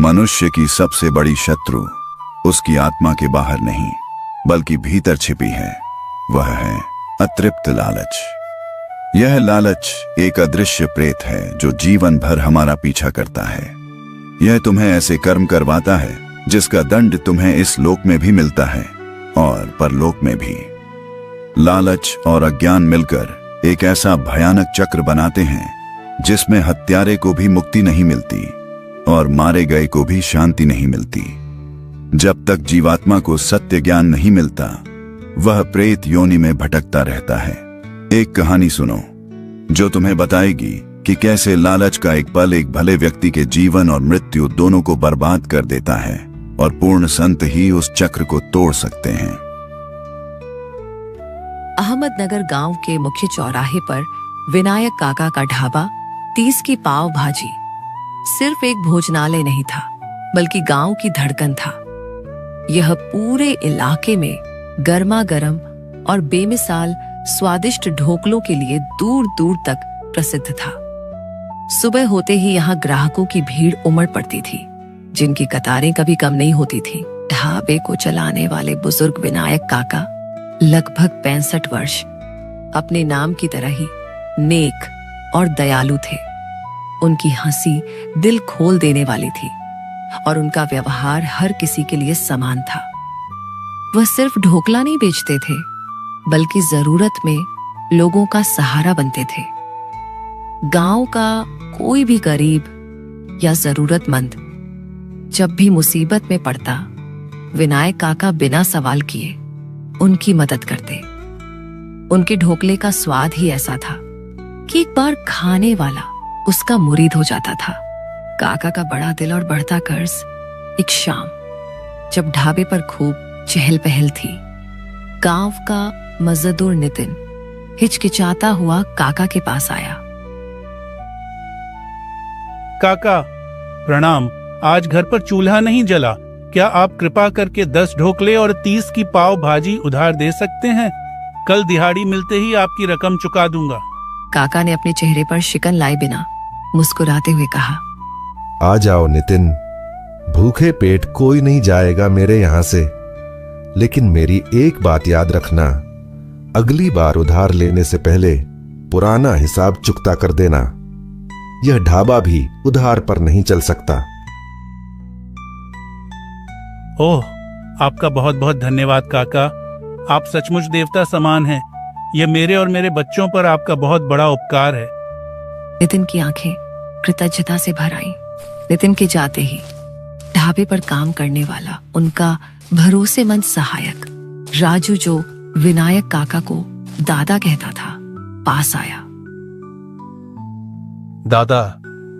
मनुष्य की सबसे बड़ी शत्रु उसकी आत्मा के बाहर नहीं बल्कि भीतर छिपी है। वह है अतृप्त लालच। यह लालच एक अदृश्य प्रेत है जो जीवन भर हमारा पीछा करता है। यह तुम्हें ऐसे कर्म करवाता है जिसका दंड तुम्हें इस लोक में भी मिलता है और परलोक में भी। लालच और अज्ञान मिलकर एक ऐसा भयानक चक्र बनाते हैं जिसमें हत्यारे को भी मुक्ति नहीं मिलती और मारे गए को भी शांति नहीं मिलती। जब तक जीवात्मा को सत्य ज्ञान नहीं मिलता वह प्रेत योनि में भटकता रहता है। एक कहानी सुनो जो तुम्हें बताएगी कि कैसे लालच का एक पल एक भले व्यक्ति के जीवन और मृत्यु दोनों को बर्बाद कर देता है और पूर्ण संत ही उस चक्र को तोड़ सकते हैं। अहमदनगर गांव के मुख्य चौराहे पर विनायक काका का ढाबा 30 की पाव भाजी सिर्फ एक भोजनालय नहीं था बल्कि गांव की धड़कन था। यह पूरे इलाके में गर्मा गर्म और बेमिसाल स्वादिष्ट ढोकलों के लिए दूर दूर तक प्रसिद्ध था। सुबह होते ही यहाँ ग्राहकों की भीड़ उमड़ पड़ती थी जिनकी कतारें कभी कम नहीं होती थी। ढाबे को चलाने वाले बुजुर्ग विनायक काका लगभग 65 वर्ष अपने नाम की तरह ही नेक और दयालु थे। उनकी हंसी दिल खोल देने वाली थी और उनका व्यवहार हर किसी के लिए समान था। वह सिर्फ ढोकला नहीं बेचते थे बल्कि जरूरत में लोगों का सहारा बनते थे। गांव का कोई भी गरीब या जरूरतमंद जब भी मुसीबत में पड़ता विनायक काका बिना सवाल किए उनकी मदद करते। उनके ढोकले का स्वाद ही ऐसा था कि एक बार खाने वाला उसका मुरीद हो जाता था। काका का बड़ा दिल और बढ़ता कर्ज। एक शाम जब ढाबे पर खूब चहल पहल थी, गांव का मजदूर नितिन हिचकिचाता हुआ काका के पास आया। काका प्रणाम। आज घर पर चूल्हा नहीं जला, क्या आप कृपा करके 10 ढोकले और 30 की पाव भाजी उधार दे सकते हैं? कल दिहाड़ी मिलते ही आपकी रकम चुका दूंगा। काका ने अपने चेहरे पर शिकन लाए बिना मुस्कुराते हुए कहा, आ जाओ नितिन, भूखे पेट कोई नहीं जाएगा मेरे यहाँ से। लेकिन मेरी एक बात याद रखना, अगली बार उधार लेने से पहले पुराना हिसाब चुकता कर देना। यह ढाबा भी उधार पर नहीं चल सकता। ओह, आपका बहुत बहुत धन्यवाद काका। आप सचमुच देवता समान हैं। यह मेरे और मेरे बच्चों पर आपका बहुत बड़ा उपकार है। नितिन की आंखें कृतज्ञता से भर आईं। नितिन के जाते ही ढाबे पर काम करने वाला उनका भरोसेमंद सहायक राजू, जो विनायक काका को दादा कहता था, पास आया। दादा,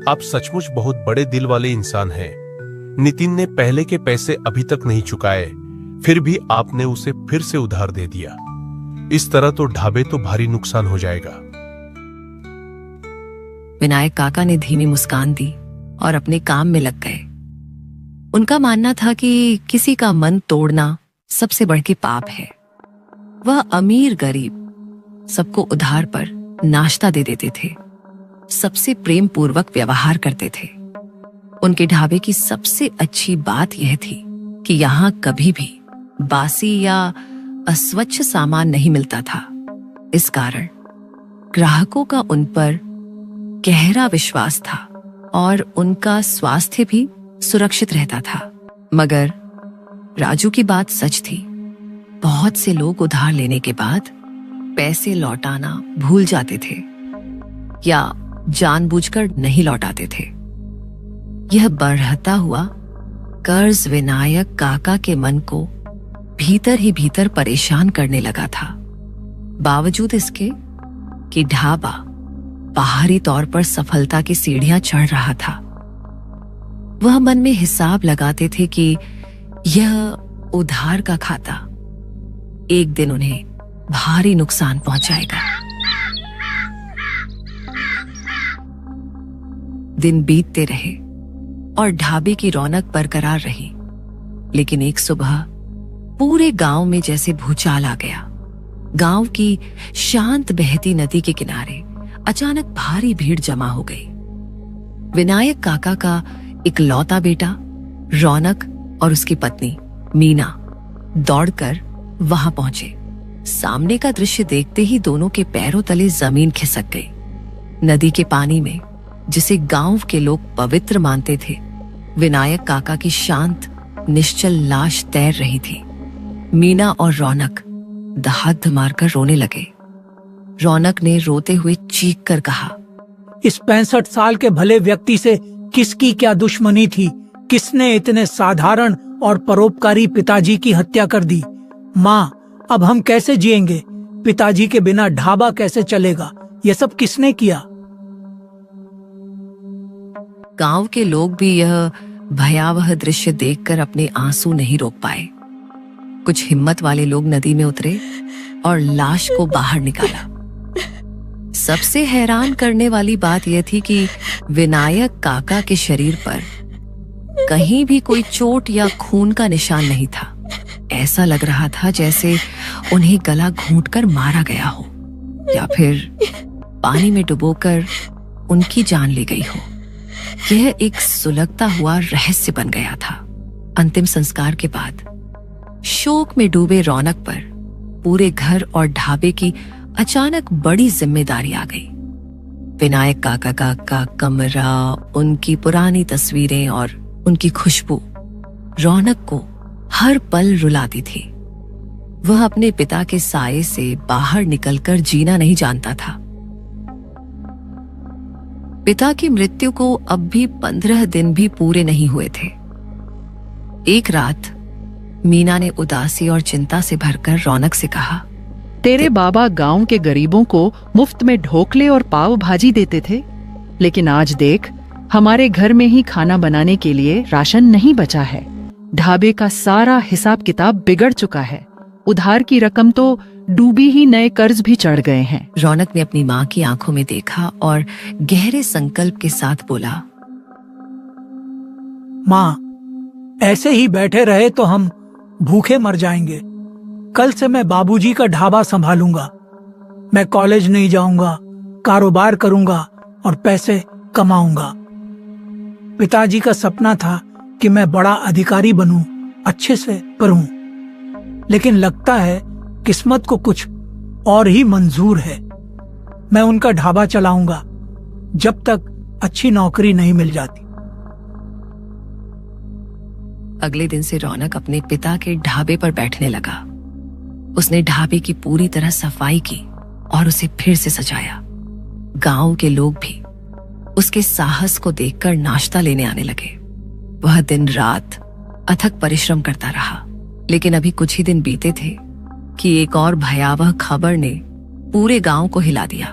आप सचमुच बहुत बड़े दिल वाले इंसान हैं। नितिन ने पहले के पैसे अभी तक नहीं चुकाए, फिर भी आपने उसे फिर से उधार दे दिया। इस तरह तो ढाबे तो भारी नुकसान हो जाएगा। विनायक काका ने धीमी मुस्कान दी और अपने काम में लग गए। उनका मानना था कि किसी का मन तोड़ना सबसे बड़ के पाप है। वह अमीर गरीब सबको उधार पर नाश्ता दे देते थे, सबसे प्रेम पूर्वक व्यवहार करते थे। उनके ढाबे की सबसे अच्छी बात यह थी कि यहाँ कभी भी बासी या अस्वच्छ सामान नहीं मिलता था। इस कारण ग्राहकों का उन पर गहरा विश्वास था और उनका स्वास्थ्य भी सुरक्षित रहता था। मगर राजू की बात सच थी। बहुत से लोग उधार लेने के बाद पैसे लौटाना भूल जाते थे या जानबूझकर नहीं लौटाते थे। यह बढ़ता हुआ कर्ज विनायक काका के मन को भीतर ही भीतर परेशान करने लगा था। बावजूद इसके कि ढाबा बाहरी तौर पर सफलता की सीढ़ियां चढ़ रहा था, वह मन में हिसाब लगाते थे कि यह उधार का खाता एक दिन उन्हें भारी नुकसान पहुंचाएगा। दिन बीतते रहे और ढाबे की रौनक बरकरार रही, लेकिन एक सुबह पूरे गांव में जैसे भूचाल आ गया। गांव की शांत बहती नदी के किनारे अचानक भारी भीड़ जमा हो गई। विनायक काका का इकलौता बेटा रौनक और उसकी पत्नी मीना दौड़कर वहां पहुंचे। सामने का दृश्य देखते ही दोनों के पैरों तले जमीन खिसक गई। नदी के पानी में, जिसे गांव के लोग पवित्र मानते थे, विनायक काका की शांत निश्चल लाश तैर रही थी। मीना और रौनक दहाड़ मारकर रोने लगे। रौनक ने रोते हुए चीख कर कहा, इस 65 साल के भले व्यक्ति से किसकी क्या दुश्मनी थी? किसने इतने साधारण और परोपकारी पिताजी की हत्या कर दी? माँ, अब हम कैसे जिएंगे? पिताजी के बिना ढाबा कैसे चलेगा? यह सब किसने किया? गांव के लोग भी यह भयावह दृश्य देखकर अपने आंसू नहीं रोक पाए। कुछ हिम्मत वाले लोग नदी में उतरे और लाश को बाहर निकाला। सबसे हैरान करने वाली बात यह थी कि विनायक काका के शरीर पर कहीं भी कोई चोट या खून का निशान नहीं था। ऐसा लग रहा था जैसे उन्हें गला घूंटकर मारा गया हो या फिर पानी में डुबोकर उनकी जान ली गई हो। यह एक सुलगता हुआ रहस्य बन गया था। अंतिम संस्कार के बाद शोक में डूबे रौनक पर पूरे घर और ढाबे की अचानक बड़ी जिम्मेदारी आ गई। विनायक काका का कमरा, उनकी पुरानी तस्वीरें और उनकी खुशबू रौनक को हर पल रुलाती थी। वह अपने पिता के साये से बाहर निकलकर जीना नहीं जानता था। पिता की मृत्यु को अब भी 15 दिन भी पूरे नहीं हुए थे। एक रात मीना ने उदासी और चिंता से भरकर रौनक से कहा, तेरे बाबा गांव के गरीबों को मुफ्त में ढोकले और पाव भाजी देते थे, लेकिन आज देख, हमारे घर में ही खाना बनाने के लिए राशन नहीं बचा है। ढाबे का सारा हिसाब किताब बिगड़ चुका है। उधार की रकम तो डूबी ही, नए कर्ज भी चढ़ गए हैं। रौनक ने अपनी माँ की आंखों में देखा और गहरे संकल्प के साथ बोला, माँ, ऐसे ही बैठे रहे तो हम भूखे मर जाएंगे। कल से मैं बाबूजी का ढाबा संभालूंगा। मैं कॉलेज नहीं जाऊंगा, कारोबार करूंगा और पैसे कमाऊंगा। पिताजी का सपना था कि मैं बड़ा अधिकारी बनूं, अच्छे से पढ़ूं, लेकिन लगता है किस्मत को कुछ और ही मंजूर है। मैं उनका ढाबा चलाऊंगा जब तक अच्छी नौकरी नहीं मिल जाती। अगले दिन से रौनक अपने पिता के ढाबे पर बैठने लगा। उसने ढाबे की पूरी तरह सफाई की और उसे फिर से सजाया। गांव के लोग भी उसके साहस को देखकर नाश्ता लेने आने लगे। वह दिन रात अथक परिश्रम करता रहा, लेकिन अभी कुछ ही दिन बीते थे कि एक और भयावह खबर ने पूरे गांव को हिला दिया।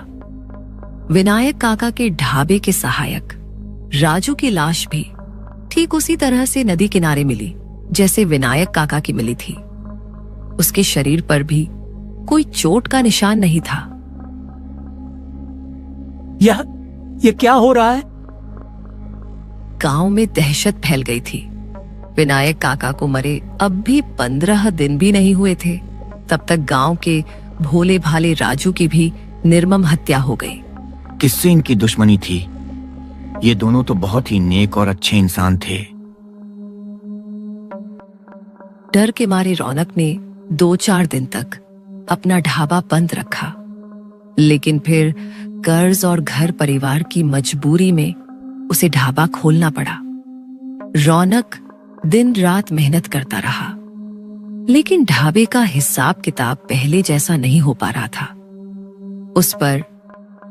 विनायक काका के ढाबे के सहायक राजू की लाश भी ठीक उसी तरह से नदी किनारे मिली जैसे विनायक काका की मिली थी। उसके शरीर पर भी कोई चोट का निशान नहीं था। यह क्या हो रहा है? गांव में दहशत फैल गई थी। विनायक काका को मरे अब भी 15 दिन भी नहीं हुए थे। तब तक गांव के भोले भाले राजू की भी निर्मम हत्या हो गई। किससे इनकी दुश्मनी थी? ये दोनों तो बहुत ही नेक और अच्छे इंसान थे। डर के मारे रौनक ने 2-4 दिन तक अपना ढाबा बंद रखा, लेकिन फिर कर्ज और घर परिवार की मजबूरी में उसे ढाबा खोलना पड़ा। रौनक दिन रात मेहनत करता रहा, लेकिन ढाबे का हिसाब किताब पहले जैसा नहीं हो पा रहा था। उस पर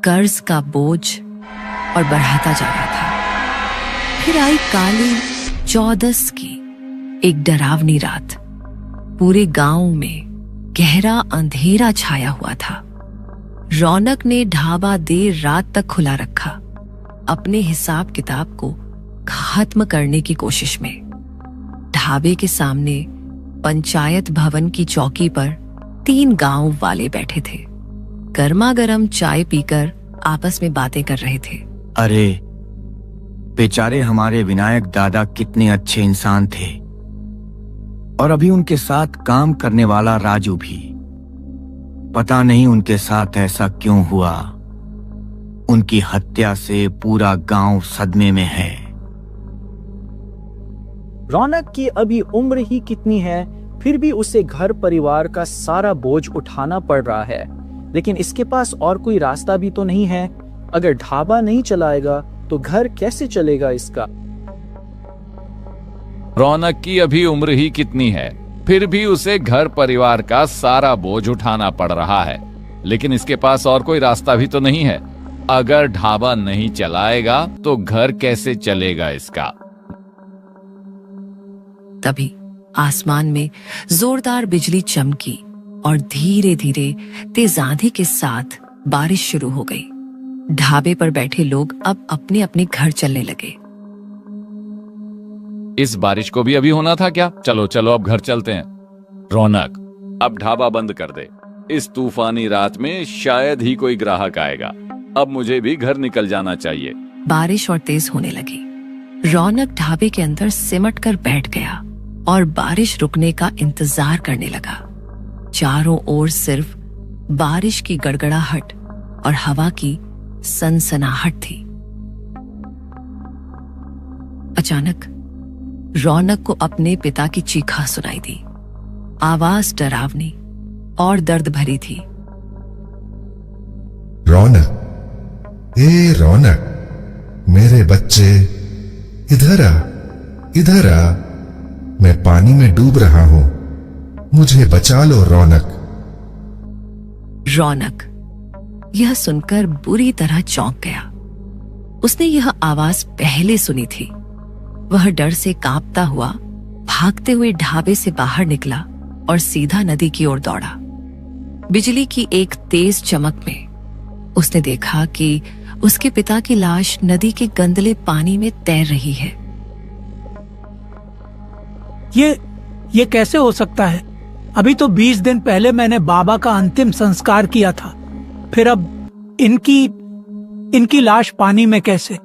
कर्ज का बोझ और बढ़ाता जा रहा था। फिर आई काली 14 की एक डरावनी रात। पूरे गांव में गहरा अंधेरा छाया हुआ था। रौनक ने ढाबा देर रात तक खुला रखा, अपने हिसाब किताब को खत्म करने की कोशिश में। ढाबे के सामने पंचायत भवन की चौकी पर 3 गांव वाले बैठे थे। गर्मा गर्म चाय पीकर आपस में बातें कर रहे थे। अरे बेचारे हमारे विनायक दादा कितने अच्छे इंसान थे, और अभी उनके साथ काम करने वाला राजू भी। पता नहीं उनके साथ ऐसा क्यों हुआ। उनकी हत्या से पूरा गांव सदमे में है। रौनक की अभी उम्र ही कितनी है, फिर भी उसे घर परिवार का सारा बोझ उठाना पड़ रहा है। लेकिन इसके पास और कोई रास्ता भी तो नहीं है। अगर ढाबा नहीं चलाएगा तो घर कैसे चलेगा इसका। रौनक की अभी उम्र ही कितनी है, फिर भी उसे घर परिवार का सारा बोझ उठाना पड़ रहा है। लेकिन इसके पास और कोई रास्ता भी तो नहीं है। अगर ढाबा नहीं चलाएगा तो घर कैसे चलेगा इसका। तभी आसमान में जोरदार बिजली चमकी और धीरे धीरे तेज आंधी के साथ बारिश शुरू हो गई। ढाबे पर बैठे लोग अब अपने अपने घर चलने लगे। इस बारिश को भी अभी होना था क्या? चलो चलो अब घर चलते हैं। रौनक, अब ढाबा बंद कर दे। इस तूफानी रात में शायद ही कोई ग्राहक आएगा। अब मुझे भी घर निकल जाना चाहिए। बारिश और तेज होने लगी। रौनक ढाबे के अंदर सिमट कर बैठ गया और बारिश रुकने का इंतजार करने लगा। चारों ओर सिर्फ बारिश की गड़गड़ाहट और हवा की सनसनाहट थी। अचानक रौनक को अपने पिता की चीखा सुनाई दी। आवाज डरावनी और दर्द भरी थी। रौनक, ए रौनक, मेरे बच्चे, इधर आ, इधर आ। मैं पानी में डूब रहा हूं, मुझे बचा लो रौनक। रौनक यह सुनकर बुरी तरह चौंक गया। उसने यह आवाज पहले सुनी थी। वह डर से कांपता हुआ भागते हुए ढाबे से बाहर निकला और सीधा नदी की ओर दौड़ा। बिजली की एक तेज चमक में उसने देखा कि उसके पिता की लाश नदी के गंदले पानी में तैर रही है। ये कैसे हो सकता है? अभी तो 20 दिन पहले मैंने बाबा का अंतिम संस्कार किया था, फिर अब इनकी लाश पानी में कैसे?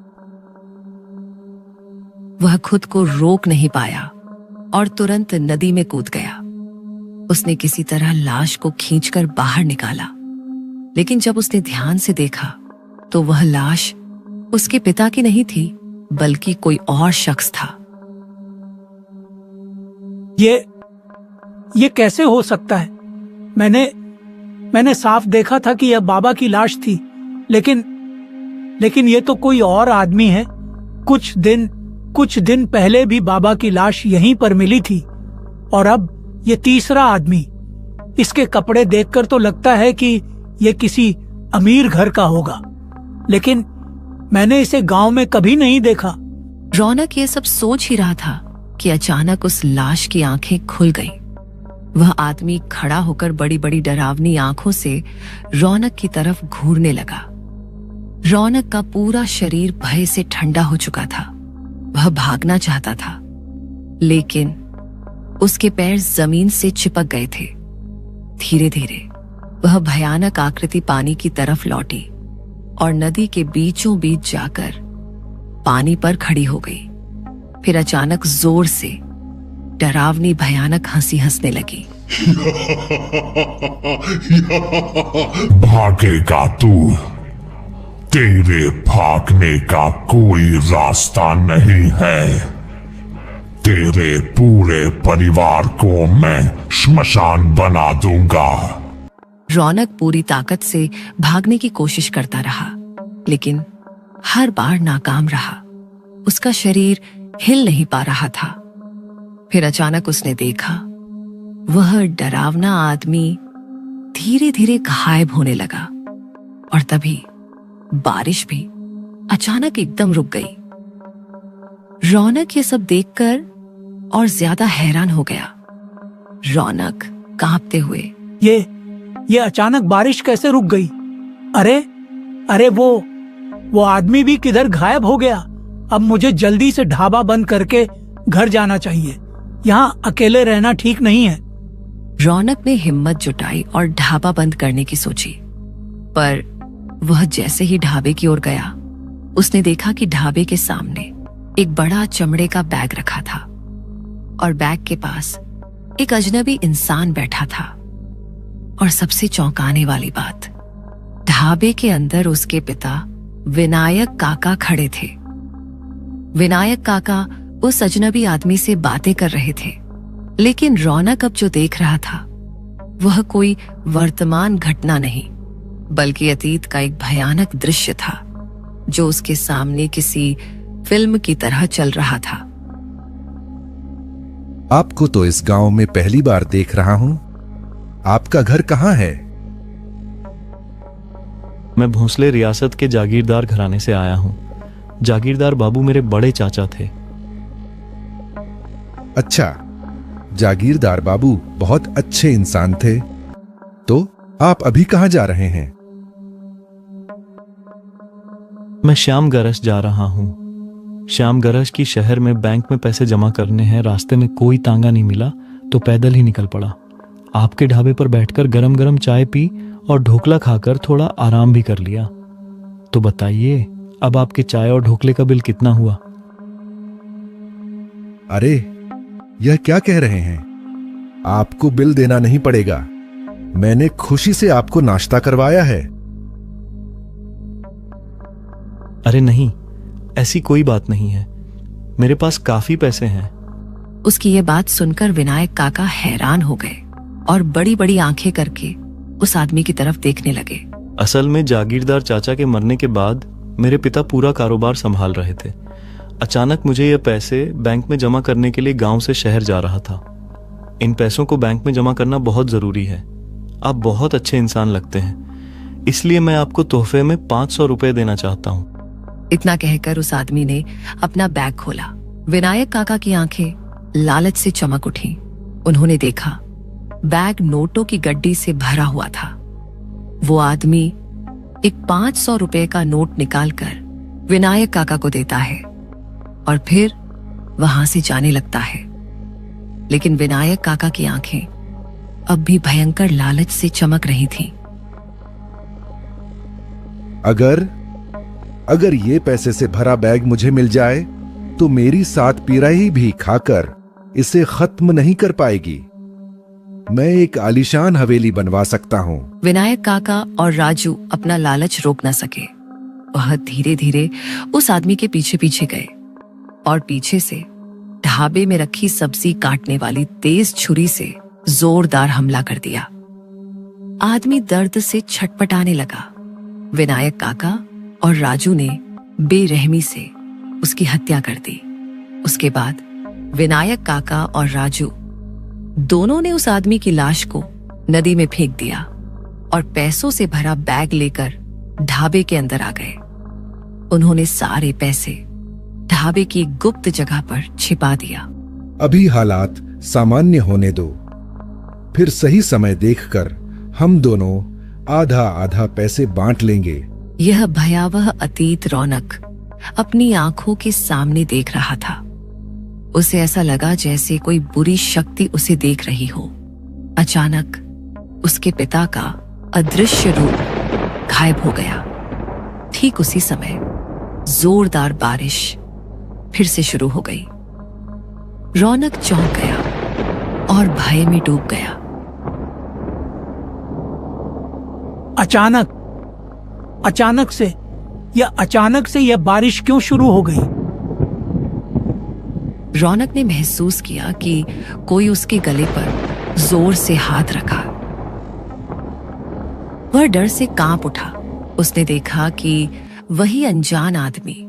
वह खुद को रोक नहीं पाया और तुरंत नदी में कूद गया। उसने किसी तरह लाश को खींचकर बाहर निकाला, लेकिन जब उसने ध्यान से देखा तो वह लाश उसके पिता की नहीं थी, बल्कि कोई और शख्स था। ये कैसे हो सकता है? मैंने साफ देखा था कि यह बाबा की लाश थी, लेकिन ये तो कोई और आदमी है। कुछ दिन पहले भी बाबा की लाश यहीं पर मिली थी और अब ये तीसरा आदमी। इसके कपड़े देखकर तो लगता है कि ये किसी अमीर घर का होगा, लेकिन मैंने इसे गांव में कभी नहीं देखा। रौनक ये सब सोच ही रहा था कि अचानक उस लाश की आंखें खुल गईं। वह आदमी खड़ा होकर बड़ी बड़ी डरावनी आंखों से रौनक की तरफ घूरने लगा। रौनक का पूरा शरीर भय से ठंडा हो चुका था। वह भागना चाहता था, लेकिन उसके पैर जमीन से चिपक गए थे। धीरे धीरे वह भयानक आकृति पानी की तरफ लौटी और नदी के बीचों बीच जाकर पानी पर खड़ी हो गई। फिर अचानक जोर से डरावनी भयानक हंसी हंसने लगी। भागेगा तू? तेरे भागने का कोई रास्ता नहीं है। तेरे पूरे परिवार को मैं श्मशान बना दूंगा। रौनक पूरी ताकत से भागने की कोशिश करता रहा, लेकिन हर बार नाकाम रहा। उसका शरीर हिल नहीं पा रहा था। फिर अचानक उसने देखा वह डरावना आदमी धीरे धीरे गायब होने लगा और तभी बारिश भी अचानक एकदम रुक गई। रौनक ये सब देखकर और ज्यादा हैरान हो गया। रौनक कांपते हुए, ये अचानक बारिश कैसे रुक गई? अरे वो आदमी भी किधर गायब हो गया? अब मुझे जल्दी से ढाबा बंद करके घर जाना चाहिए। यहाँ अकेले रहना ठीक नहीं है। रौनक ने हिम्मत जुटाई और ढाबा बंद करने की सोची, पर वह जैसे ही ढाबे की ओर गया, उसने देखा कि ढाबे के सामने एक बड़ा चमड़े का बैग रखा था और बैग के पास एक अजनबी इंसान बैठा था। और सबसे चौंकाने वाली बात, ढाबे के अंदर उसके पिता विनायक काका खड़े थे। विनायक काका उस अजनबी आदमी से बातें कर रहे थे, लेकिन रौनक अब जो देख रहा था वह कोई वर्तमान घटना नहीं, बल्कि अतीत का एक भयानक दृश्य था जो उसके सामने किसी फिल्म की तरह चल रहा था। आपको तो इस गांव में पहली बार देख रहा हूं। आपका घर कहां है? मैं भोंसले रियासत के जागीरदार घराने से आया हूं। जागीरदार बाबू मेरे बड़े चाचा थे। अच्छा, जागीरदार बाबू बहुत अच्छे इंसान थे। तो आप अभी कहां जा रहे हैं? मैं श्याम गरज जा रहा हूं। श्याम गरज की शहर में बैंक में पैसे जमा करने हैं। रास्ते में कोई तांगा नहीं मिला तो पैदल ही निकल पड़ा। आपके ढाबे पर बैठकर गरम गरम चाय पी और ढोकला खाकर थोड़ा आराम भी कर लिया। तो बताइए, अब आपके चाय और ढोकले का बिल कितना हुआ? अरे, यह क्या कह रहे हैं? आपको बिल देना नहीं पड़ेगा। मैंने खुशी से आपको नाश्ता करवाया है। अरे नहीं, ऐसी कोई बात नहीं है। मेरे पास काफी पैसे हैं। उसकी ये बात सुनकर विनायक काका हैरान हो गए और बड़ी बड़ी आंखें करके उस आदमी की तरफ देखने लगे। असल में जागीरदार चाचा के मरने के बाद मेरे पिता पूरा कारोबार संभाल रहे थे। अचानक मुझे ये पैसे बैंक में जमा करने के लिए गांव से शहर जा रहा था। इन पैसों को बैंक में जमा करना बहुत जरूरी है। आप बहुत अच्छे इंसान लगते हैं, इसलिए मैं आपको तोहफे में 500 रुपए देना चाहता हूं। इतना कहकर उस आदमी ने अपना बैग खोला। विनायक काका की आंखें लालच से चमक उठी। उन्होंने देखा बैग नोटों की गड्डी से भरा हुआ था। वो आदमी एक 500 रुपए का नोट निकालकर विनायक काका को देता है और फिर वहां से जाने लगता है। लेकिन विनायक काका की आंखें अब भी भयंकर लालच से चमक रही थीं। अगर ये पैसे से भरा बैग मुझे मिल जाए तो मेरी 7 पिराई भी खाकर इसे खत्म नहीं कर पाएगी। मैं एक आलीशान हवेली बनवा सकता हूं। विनायक काका और राजू अपना लालच रोक न सके। वह धीरे धीरे उस आदमी के पीछे पीछे गए और पीछे से ढाबे में रखी सब्जी काटने वाली तेज छुरी से जोरदार हमला कर दिया। आदमी दर्द से छटपटाने लगा। विनायक काका और राजू ने बेरहमी से उसकी हत्या कर दी। उसके बाद विनायक काका और राजू दोनों ने उस आदमी की लाश को नदी में फेंक दिया और पैसों से भरा बैग लेकर ढाबे के अंदर आ गए। उन्होंने सारे पैसे ढाबे की गुप्त जगह पर छिपा दिया। अभी हालात सामान्य होने दो, फिर सही समय देखकर हम दोनों आधा आधा पैसे बांट लेंगे। यह भयावह अतीत रौनक अपनी आंखों के सामने देख रहा था। उसे ऐसा लगा जैसे कोई बुरी शक्ति उसे देख रही हो। अचानक उसके पिता का अदृश्य रूप गायब हो गया। ठीक उसी समय जोरदार बारिश फिर से शुरू हो गई। रौनक चौंक गया और भय में डूब गया। अचानक से यह बारिश क्यों शुरू हो गई? रौनक ने महसूस किया कि कोई उसके गले पर जोर से हाथ रखा। वह डर से कांप उठा। उसने देखा कि वही अनजान आदमी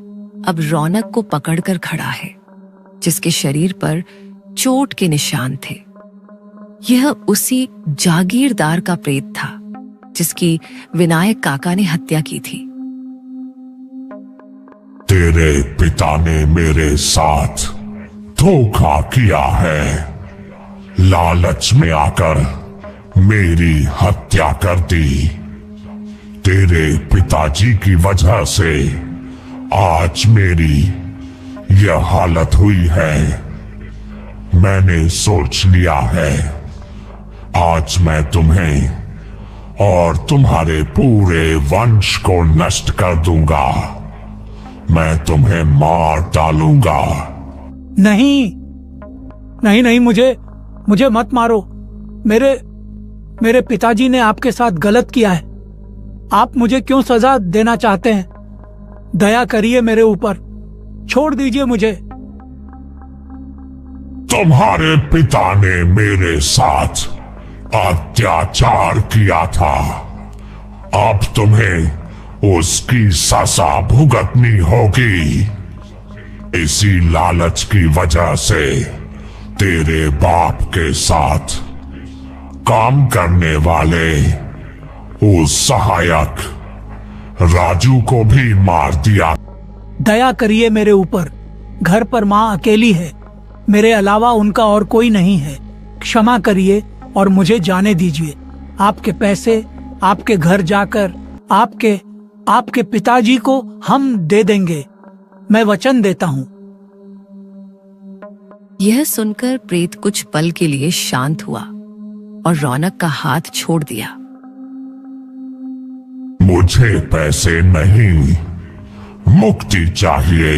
अब रौनक को पकड़कर खड़ा है, जिसके शरीर पर चोट के निशान थे। यह उसी जागीरदार का प्रेत था जिसकी विनायक काका ने हत्या की थी। तेरे पिता ने मेरे साथ धोखा किया है। लालच में आकर मेरी हत्या कर दी। तेरे पिताजी की वजह से आज मेरी यह हालत हुई है। मैंने सोच लिया है, आज मैं तुम्हें और तुम्हारे पूरे वंश को नष्ट कर दूंगा। मैं तुम्हें मार डालूंगा। नहीं, मुझे मत मारो। मेरे पिताजी ने आपके साथ गलत किया है। आप मुझे क्यों सजा देना चाहते हैं? दया करिए मेरे ऊपर, छोड़ दीजिए मुझे। तुम्हारे पिता ने मेरे साथ अत्याचार किया था। अब तुम्हें उसकी सजा भुगतनी होगी। इसी लालच की वजह से तेरे बाप के साथ काम करने वाले उस सहायक राजू को भी मार दिया। दया करिए मेरे ऊपर। घर पर माँ अकेली है, मेरे अलावा उनका और कोई नहीं है। क्षमा करिए और मुझे जाने दीजिए। आपके पैसे आपके घर जाकर आपके पिताजी को हम दे देंगे। मैं वचन देता हूँ। यह सुनकर प्रेत कुछ पल के लिए शांत हुआ और रौनक का हाथ छोड़ दिया। मुझे पैसे नहीं, मुक्ति चाहिए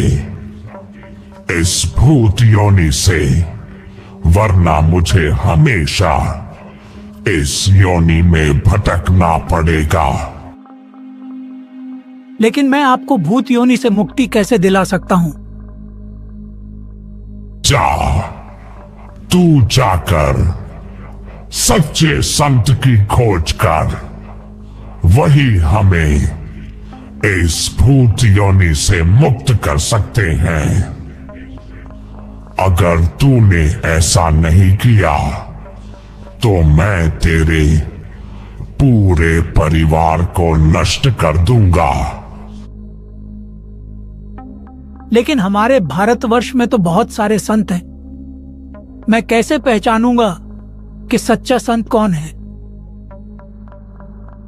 इस भूत योनि से, वरना मुझे हमेशा इस योनि में भटकना पड़ेगा। लेकिन मैं आपको भूत योनि से मुक्ति कैसे दिला सकता हूँ? जा, तू जाकर सच्चे संत की खोज कर, वही हमें इस भूत योनि से मुक्त कर सकते हैं। अगर तूने ऐसा नहीं किया तो मैं तेरे पूरे परिवार को नष्ट कर दूंगा। लेकिन हमारे भारतवर्ष में तो बहुत सारे संत हैं। मैं कैसे पहचानूंगा कि सच्चा संत कौन है?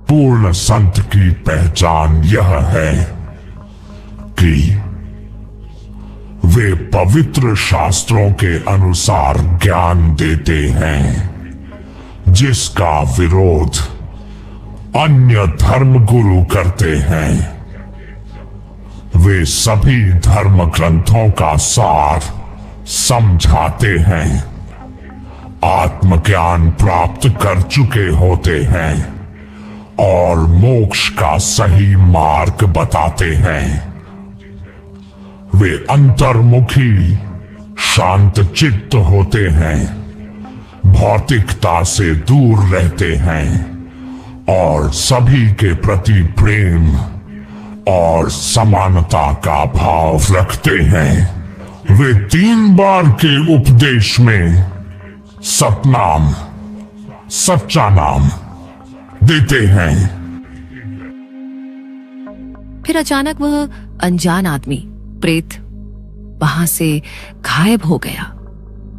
पूर्ण संत की पहचान यह है कि वे पवित्र शास्त्रों के अनुसार ज्ञान देते हैं, जिसका विरोध अन्य धर्म गुरु करते हैं। वे सभी धर्म ग्रंथों का सार समझाते हैं, आत्मज्ञान प्राप्त कर चुके होते हैं और मोक्ष का सही मार्ग बताते हैं। वे अंतर्मुखी शांत चित्त होते हैं, भौतिकता से दूर रहते हैं और सभी के प्रति प्रेम और समानता का भाव रखते हैं। वे 3 बार के उपदेश में सतनाम, सच्चा नाम देते हैं। फिर अचानक वह अनजान आदमी प्रेत वहां से गायब हो गया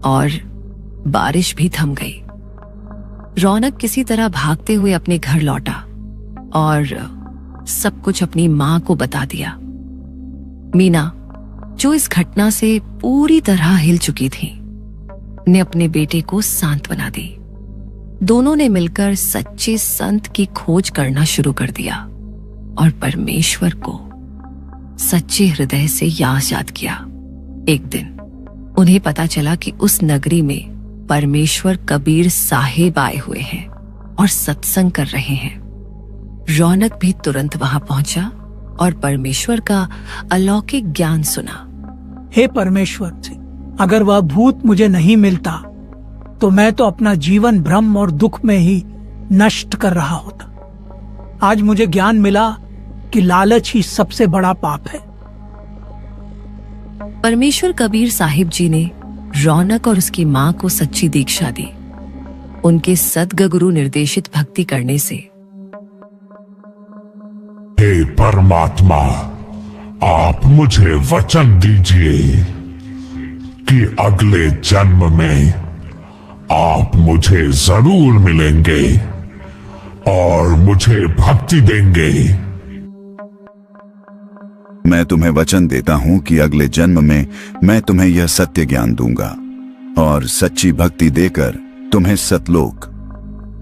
और बारिश भी थम गई। रौनक किसी तरह भागते हुए अपने घर लौटा और सब कुछ अपनी मां को बता दिया। मीना, जो इस घटना से पूरी तरह हिल चुकी थी, ने अपने बेटे को सांत्वना दी। दोनों ने मिलकर सच्चे संत की खोज करना शुरू कर दिया और परमेश्वर को सच्चे हृदय से याद किया। एक दिन उन्हें पता चला कि उस नगरी में परमेश्वर कबीर साहिब आए हुए हैं और सत्संग कर रहे हैं। रौनक भी तुरंत वहां पहुंचा और परमेश्वर का अलौकिक ज्ञान सुना। हे परमेश्वर से, अगर वह भूत मुझे नहीं मिलता तो मैं तो अपना जीवन भ्रम और दुख में ही नष्ट कर रहा होता। आज मुझे ज्ञान मिला कि लालच ही सबसे बड़ा पाप है। परमेश्वर कबीर साहिब जी ने रौनक और उसकी मां को सच्ची दीक्षा दी। उनके सद्गुरु निर्देशित भक्ति करने से। हे परमात्मा, आप मुझे वचन दीजिए कि अगले जन्म में आप मुझे जरूर मिलेंगे और मुझे भक्ति देंगे। मैं तुम्हें वचन देता हूं कि अगले जन्म में मैं तुम्हें यह सत्य ज्ञान दूंगा और सच्ची भक्ति देकर तुम्हें सतलोक,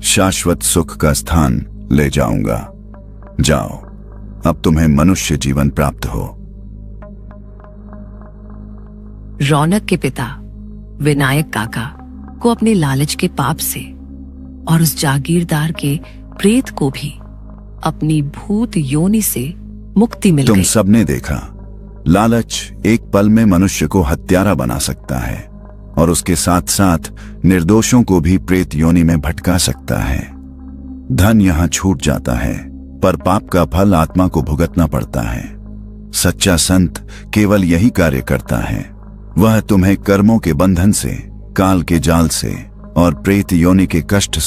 शाश्वत सुख का स्थान ले जाऊंगा। जाओ, अब तुम्हें मनुष्य जीवन प्राप्त हो। रौनक के पिता विनायक काका को अपने लालच के पाप से और उस जागीरदार के प्रेत को भी अपनी भूत योनि से मुक्ति मिल गई। तुम सबने देखा, लालच एक पल में मनुष्य को हत्यारा बना सकता है। और उसके साथ साथ निर्दोषों को भी प्रेत योनि में भटका सकता है। धन यहां छूट जाता है, पर पाप का फल आत्मा को भुगतना पड़ता है। सच्चा संत केवल यही कार्य करता है, वह तुम्हें कर्मों के बंधन से, काल के जाल से और प्रेत योनि के कष्ट